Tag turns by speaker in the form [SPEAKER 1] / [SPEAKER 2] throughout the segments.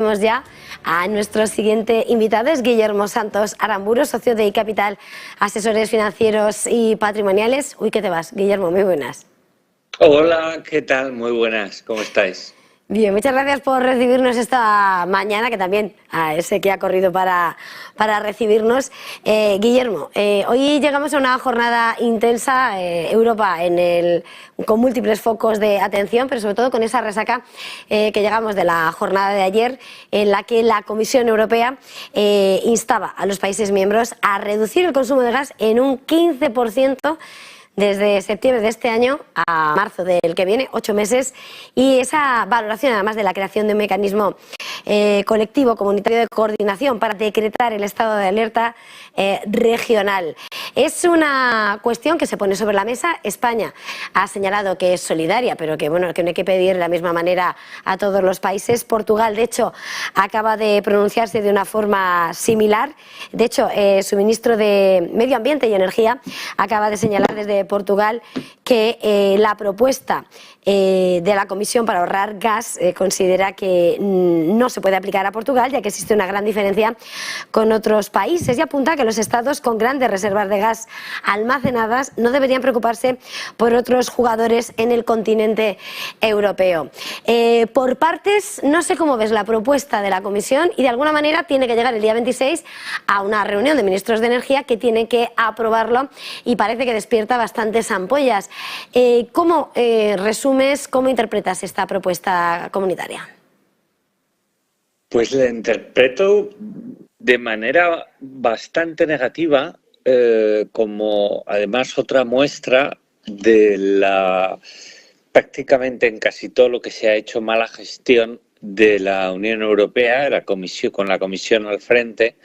[SPEAKER 1] Tenemos ya a nuestro siguiente invitado, es Guillermo Santos Aramburu, socio de iCapital, asesores financieros y patrimoniales. Uy, ¿qué te vas, Guillermo? Muy buenas.
[SPEAKER 2] Hola, ¿qué tal? Muy buenas, ¿cómo estáis?
[SPEAKER 1] Bien, muchas gracias por recibirnos esta mañana, que también sé que ha corrido para recibirnos. Guillermo, hoy llegamos a una jornada intensa, Europa con múltiples focos de atención, pero sobre todo con esa resaca que llegamos de la jornada de ayer, en la que la Comisión Europea instaba a los países miembros a reducir el consumo de gas en un 15%, desde septiembre de este año a marzo del que viene, 8 meses, y esa valoración, además de la creación de un mecanismo colectivo comunitario de coordinación para decretar el estado de alerta regional. Es una cuestión que se pone sobre la mesa. España ha señalado que es solidaria, pero que no hay que pedir de la misma manera a todos los países. Portugal, de hecho, acaba de pronunciarse de una forma similar. De hecho, su ministro de Medio Ambiente y Energía acaba de señalar desde Portugal que la propuesta de la Comisión para ahorrar gas considera que no se puede aplicar a Portugal, ya que existe una gran diferencia con otros países, y apunta que los estados con grandes reservas de gas almacenadas no deberían preocuparse por otros jugadores en el continente europeo. Por partes, no sé cómo ves la propuesta de la Comisión, y de alguna manera tiene que llegar el día 26 a una reunión de ministros de Energía que tienen que aprobarlo, y parece que despierta bastantes ampollas. ¿Cómo resumes, cómo interpretas esta propuesta comunitaria?
[SPEAKER 2] Pues la interpreto de manera bastante negativa, como además otra muestra de la prácticamente en casi todo lo que se ha hecho mala gestión de la Unión Europea, con la Comisión al frente,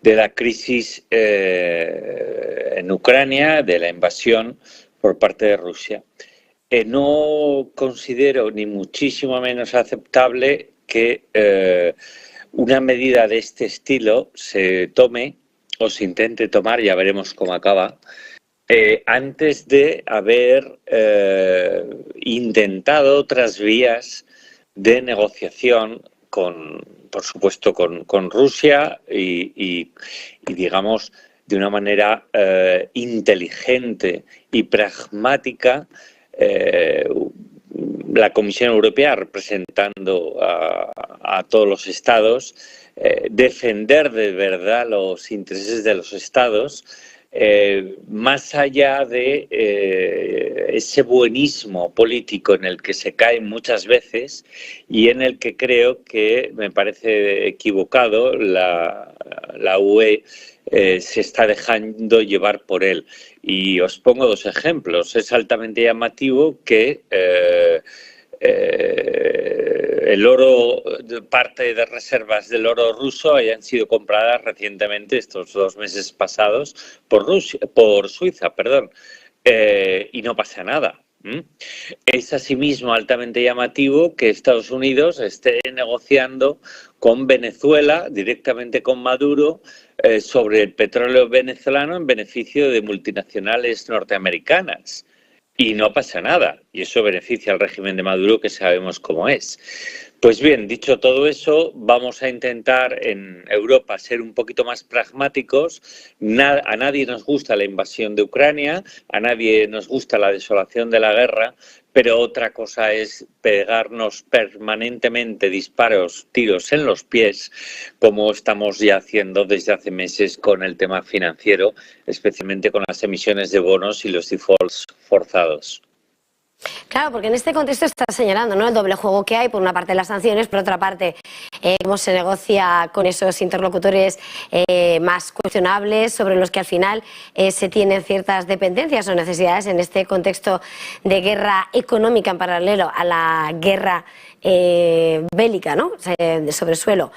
[SPEAKER 2] de la crisis en Ucrania, de la invasión por parte de Rusia. No considero ni muchísimo menos aceptable que una medida de este estilo se tome o se intente tomar, ya veremos cómo acaba, antes de haber intentado otras vías de negociación por supuesto, con Rusia y digamos, de una manera inteligente y pragmática, la Comisión Europea, representando a todos los estados, defender de verdad los intereses de los estados, más allá de ese buenismo político en el que se cae muchas veces y en el que creo que me parece equivocado la UE se está dejando llevar por él. Y os pongo dos ejemplos. Es altamente llamativo que el oro, parte de reservas del oro ruso hayan sido compradas recientemente, estos 2 meses pasados, por Suiza, y no pasa nada. Es asimismo altamente llamativo que Estados Unidos esté negociando con Venezuela, directamente con Maduro, sobre el petróleo venezolano en beneficio de multinacionales norteamericanas. Y no pasa nada, y eso beneficia al régimen de Maduro, que sabemos cómo es. Pues bien, dicho todo eso, vamos a intentar en Europa ser un poquito más pragmáticos. A nadie nos gusta la invasión de Ucrania, a nadie nos gusta la desolación de la guerra, pero otra cosa es pegarnos permanentemente tiros en los pies, como estamos ya haciendo desde hace meses con el tema financiero, especialmente con las emisiones de bonos y los defaults forzados.
[SPEAKER 1] Claro, porque en este contexto está señalando, ¿no?, el doble juego que hay, por una parte las sanciones, por otra parte cómo se negocia con esos interlocutores más cuestionables, sobre los que al final se tienen ciertas dependencias o necesidades en este contexto de guerra económica en paralelo a la guerra bélica, ¿no?, sobre suelo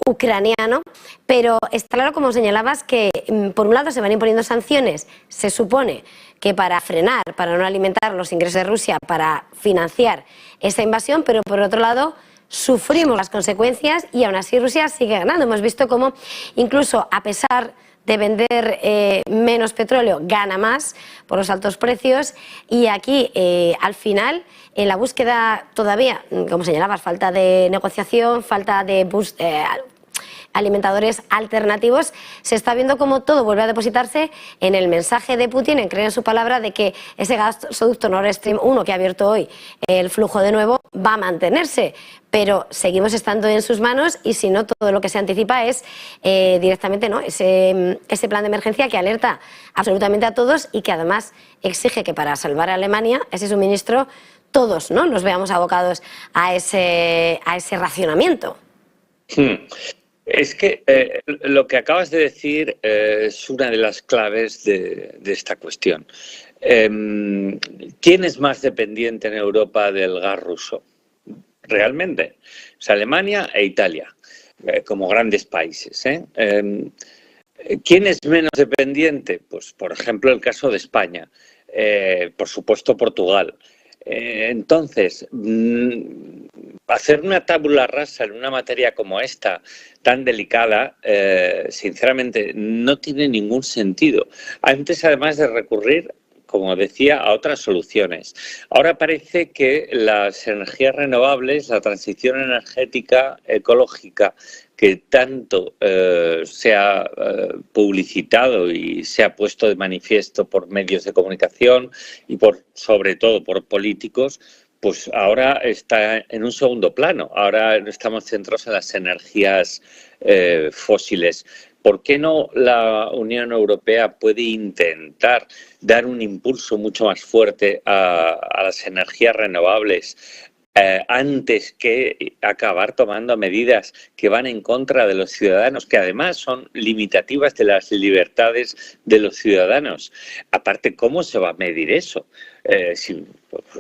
[SPEAKER 1] ucraniano. Pero está claro, como señalabas, que por un lado se van imponiendo sanciones, se supone que para frenar, para no alimentar los ingresos de Rusia, para financiar esa invasión, pero por otro lado sufrimos las consecuencias y aún así Rusia sigue ganando. Hemos visto cómo, incluso a pesar de vender menos petróleo gana más por los altos precios, y aquí al final en la búsqueda todavía, como señalabas, falta de negociación, falta de alimentadores alternativos, se está viendo cómo todo vuelve a depositarse en el mensaje de Putin, en creer en su palabra de que ese gasoducto Nord Stream 1 que ha abierto hoy el flujo de nuevo va a mantenerse, pero seguimos estando en sus manos, y si no, todo lo que se anticipa es directamente, ¿no?, ese plan de emergencia que alerta absolutamente a todos y que además exige que para salvar a Alemania ese suministro todos, ¿no?, nos veamos abocados a ese racionamiento.
[SPEAKER 2] Es que lo que acabas de decir es una de las claves de esta cuestión. ¿Quién es más dependiente en Europa del gas ruso? Realmente, es Alemania e Italia, como grandes países. ¿Quién es menos dependiente? Pues, por ejemplo, el caso de España. Por supuesto, Portugal. Entonces, hacer una tabula rasa en una materia como esta, tan delicada, sinceramente no tiene ningún sentido. Antes, además de recurrir, como decía, a otras soluciones. Ahora parece que las energías renovables, la transición energética ecológica que tanto se ha publicitado y se ha puesto de manifiesto por medios de comunicación y sobre todo por políticos, pues ahora está en un segundo plano. Ahora estamos centrados en las energías fósiles. ¿Por qué no la Unión Europea puede intentar dar un impulso mucho más fuerte a las energías renovables antes que acabar tomando medidas que van en contra de los ciudadanos, que además son limitativas de las libertades de los ciudadanos? Aparte, ¿cómo se va a medir eso? Si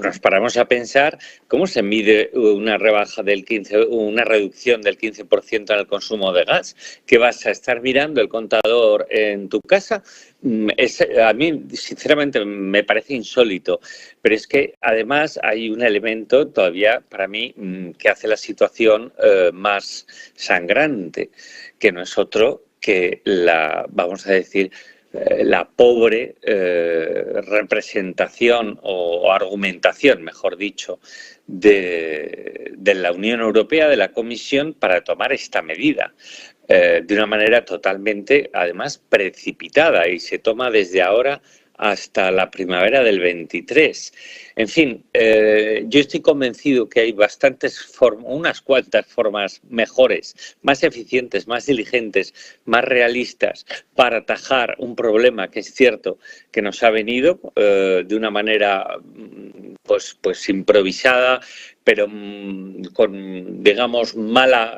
[SPEAKER 2] nos paramos a pensar, ¿cómo se mide una rebaja del 15%, una reducción del 15% en el consumo de gas? ¿Que vas a estar mirando el contador en tu casa? A mí, sinceramente, me parece insólito. Pero es que, además, hay un elemento todavía, para mí, que hace la situación más sangrante, que no es otro que vamos a decir, la pobre representación o argumentación, mejor dicho, de la Unión Europea, de la Comisión, para tomar esta medida de una manera totalmente, además, precipitada, y se toma desde ahora hasta la primavera del 23. En fin, yo estoy convencido que hay unas cuantas formas mejores, más eficientes, más diligentes, más realistas para atajar un problema que es cierto que nos ha venido de una manera pues improvisada, pero con, digamos, mala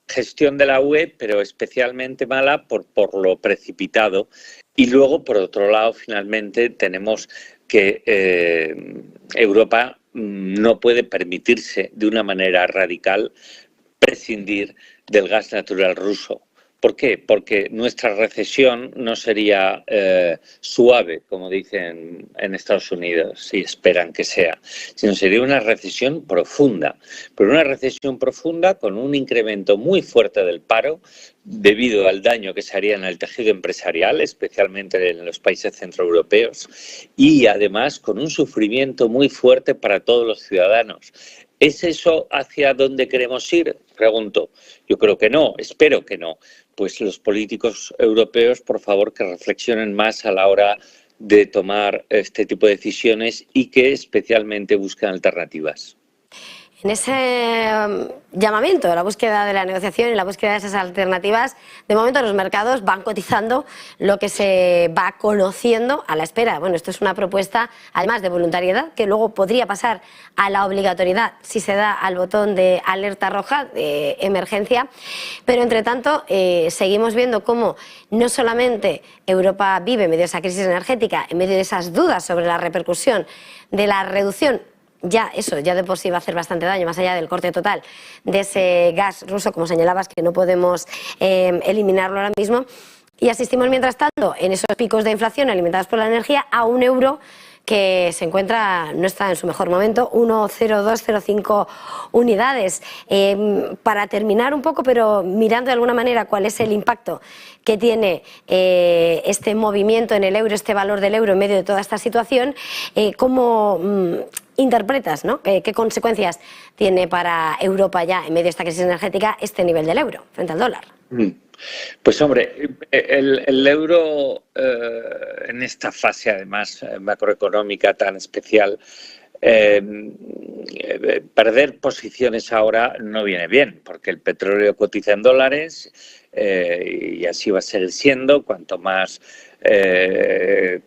[SPEAKER 2] gestión de la UE, pero especialmente mala por lo precipitado. Y luego, por otro lado, finalmente tenemos que Europa no puede permitirse de una manera radical prescindir del gas natural ruso. ¿Por qué? Porque nuestra recesión no sería suave, como dicen en Estados Unidos, y esperan que sea, sino sería una recesión profunda. Pero una recesión profunda con un incremento muy fuerte del paro debido al daño que se haría en el tejido empresarial, especialmente en los países centroeuropeos, y además con un sufrimiento muy fuerte para todos los ciudadanos. ¿Es eso hacia dónde queremos ir? Pregunto. Yo creo que no, espero que no. Pues los políticos europeos, por favor, que reflexionen más a la hora de tomar este tipo de decisiones y que especialmente busquen alternativas.
[SPEAKER 1] En ese llamamiento a la búsqueda de la negociación y la búsqueda de esas alternativas, de momento los mercados van cotizando lo que se va conociendo a la espera. Bueno, esto es una propuesta, además de voluntariedad, que luego podría pasar a la obligatoriedad si se da al botón de alerta roja, de emergencia. Pero, entre tanto, seguimos viendo cómo no solamente Europa vive en medio de esa crisis energética, en medio de esas dudas sobre la repercusión de la reducción, ya de por sí va a hacer bastante daño, más allá del corte total de ese gas ruso, como señalabas, que no podemos eliminarlo ahora mismo. Y asistimos, mientras tanto, en esos picos de inflación alimentados por la energía, a un euro que se encuentra, no está en su mejor momento, 1,0205 unidades. Para terminar un poco, pero mirando de alguna manera cuál es el impacto que tiene este movimiento en el euro, este valor del euro en medio de toda esta situación, ¿cómo interpretas, ¿no? ¿Qué consecuencias tiene para Europa ya en medio de esta crisis energética este nivel del euro frente al dólar?
[SPEAKER 2] Pues hombre, el euro en esta fase además macroeconómica tan especial, perder posiciones ahora no viene bien, porque el petróleo cotiza en dólares y así va a seguir siendo. Cuanto más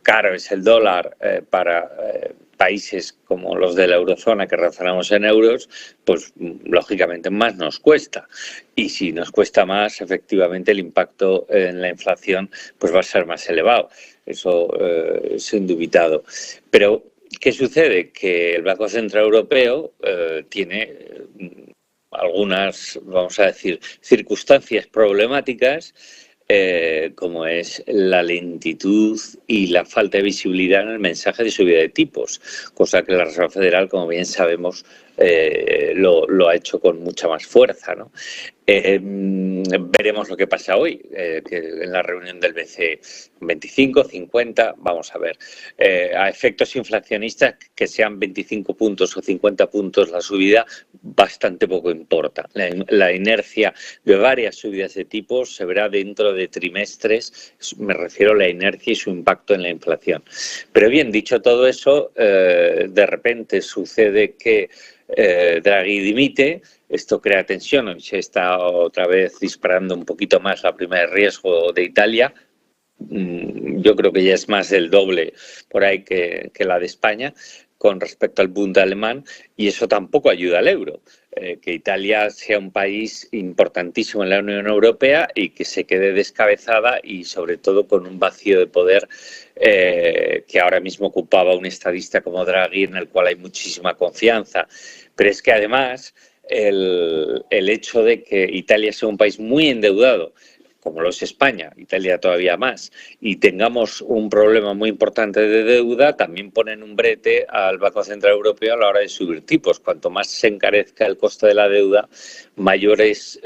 [SPEAKER 2] caro es el dólar para países como los de la eurozona que razonamos en euros, pues lógicamente más nos cuesta. Y si nos cuesta más, efectivamente el impacto en la inflación pues va a ser más elevado. Eso es indubitado. Pero ¿qué sucede? Que el Banco Central Europeo tiene algunas, vamos a decir, circunstancias problemáticas, como es la lentitud y la falta de visibilidad en el mensaje de subida de tipos, cosa que la Reserva Federal, como bien sabemos, lo ha hecho con mucha más fuerza, ¿no? Veremos lo que pasa hoy, que en la reunión del BCE, 25, 50, vamos a ver. A efectos inflacionistas, que sean 25 puntos o 50 puntos la subida, bastante poco importa. La inercia de varias subidas de tipos se verá dentro de trimestres, me refiero a la inercia y su impacto en la inflación. Pero bien, dicho todo eso, de repente sucede que Draghi dimite, esto crea tensión y se está otra vez disparando un poquito más la prima de riesgo de Italia. Yo creo que ya es más del doble por ahí que la de España con respecto al Bund alemán, y eso tampoco ayuda al euro. Que Italia sea un país importantísimo en la Unión Europea y que se quede descabezada y sobre todo con un vacío de poder que ahora mismo ocupaba un estadista como Draghi, en el cual hay muchísima confianza. Pero es que además el hecho de que Italia sea un país muy endeudado, como lo es España, Italia todavía más, y tengamos un problema muy importante de deuda, también pone en un brete al Banco Central Europeo a la hora de subir tipos. Cuanto más se encarezca el coste de la deuda, mayores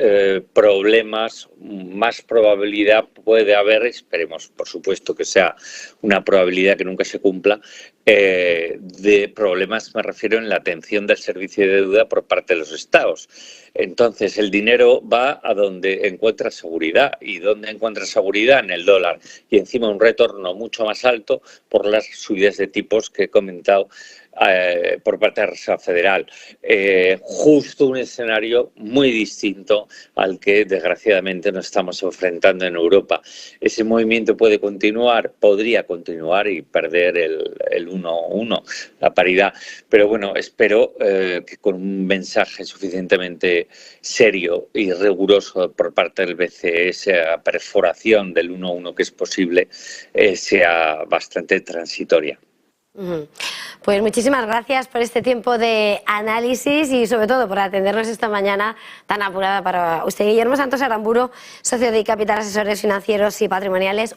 [SPEAKER 2] problemas, más probabilidad puede haber, esperemos por supuesto que sea una probabilidad que nunca se cumpla, de problemas, me refiero, en la atención del servicio de deuda por parte de los estados. Entonces el dinero va a donde encuentra seguridad. ¿Y dónde encuentra seguridad? En el dólar. Y encima un retorno mucho más alto por las subidas de tipos que he comentado por parte de la Reserva Federal. Justo un escenario muy distinto al que desgraciadamente nos estamos enfrentando en Europa. Ese movimiento puede continuar, podría continuar y perder el 1-1, la paridad. Pero bueno, espero que con un mensaje suficientemente serio y riguroso por parte del BCE, esa perforación del 1-1 que es posible, sea bastante transitoria.
[SPEAKER 1] Pues muchísimas gracias por este tiempo de análisis y sobre todo por atendernos esta mañana tan apurada para usted. Guillermo Santos Aramburu, socio de Capital Asesores Financieros y Patrimoniales.